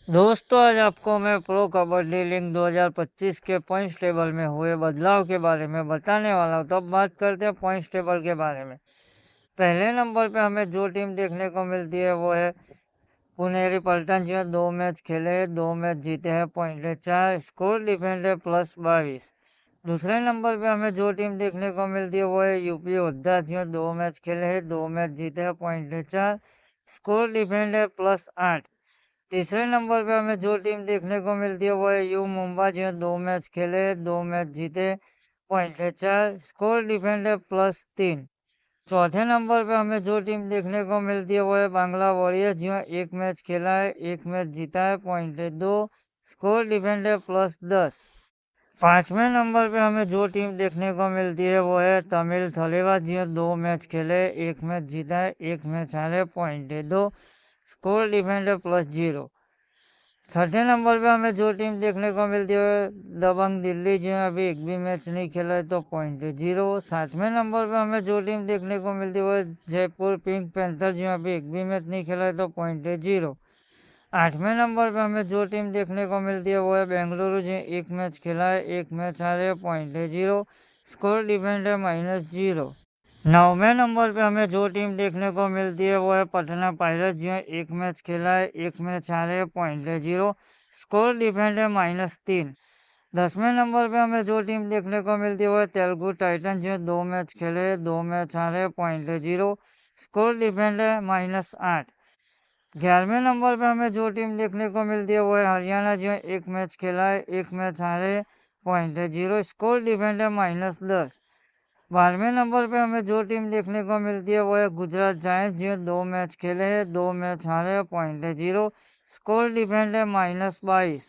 दोस्तों आज आपको मैं प्रो कबड्डी लीग 2025 के पॉइंट्स टेबल में हुए बदलाव के बारे में बताने वाला हूँ। तो अब बात करते हैं पॉइंट्स टेबल के बारे में। पहले नंबर पे हमें जो टीम देखने को मिलती है वो है पुनेरी पल्टन, जो 2 मैच खेले हैं, 2 मैच जीते हैं, पॉइंट है 4, स्कोर डिफेंड है +22। दूसरे नंबर पे हमें जो टीम देखने को मिलती है वो है यूपी योद्धा, जो 2 मैच खेले हैं, 2 मैच जीते हैं, पॉइंट है 4, स्कोर डिफेंड है +8। तीसरे नंबर पे हमें जो टीम देखने को मिलती है वो है यू मुंबा, जो 2 मैच खेले, 2 मैच जीते, पॉइंट है 4, स्कोर डिफेंड है +3। चौथे नंबर पे हमें जो टीम देखने को मिलती है वो है बांग्ला वॉरियर्स, जो 1 मैच खेला है, 1 मैच जीता है, पॉइंट है 2, स्कोर डिफेंड है +10। पांचवें नंबर पे हमें जो टीम देखने को मिलती है वो है तमिल थलेवा, जो 2 मैच खेले, 1 मैच जीता है, 1 मैच हारे, पॉइंट है 2, स्कोर डिफेंड है +0। छठे नंबर पे हमें जो टीम देखने को मिलती है दबंग दिल्ली, जो अभी एक भी मैच नहीं खेला है, तो पॉइंट है 0। सातवें नंबर पे हमें जो टीम देखने को मिलती है वो जयपुर पिंक पैंथर, जो अभी एक भी मैच नहीं खेला है, तो पॉइंट है 0। आठवें नंबर पे हमें जो टीम देखने को मिलती है वो है बेंगलुरु, जो 1 मैच खेला है, 1 मैच हारे, पॉइंट है 0, स्कोर डिफेंड है -0। नौवें नंबर पे हमें जो टीम देखने को मिलती है वो है पटना पायरेट्स, जो 1 मैच खेला है, 1 मैच हारे, पॉइंट है 0, स्कोर डिफेंड है -3। 10वें नंबर पे हमें जो टीम देखने को मिलती है वो है तेलुगु टाइटन, जो 2 मैच खेले, 2 मैच हारे, पॉइंट है 0, स्कोर डिफेंड है -8। 11वें नंबर पे हमें जो टीम देखने को मिलती है वो है हरियाणा, जो 1 मैच खेला है, 1 मैच हारे, पॉइंट है 0, स्कोर डिफेंड है -10। 12वें नंबर पे हमें जो टीम देखने को मिलती है वो है गुजरात जायंट्स, जो 2 मैच खेले हैं, 2 मैच हारे, पॉइंट है 0, स्कोर डिफेंड है -22।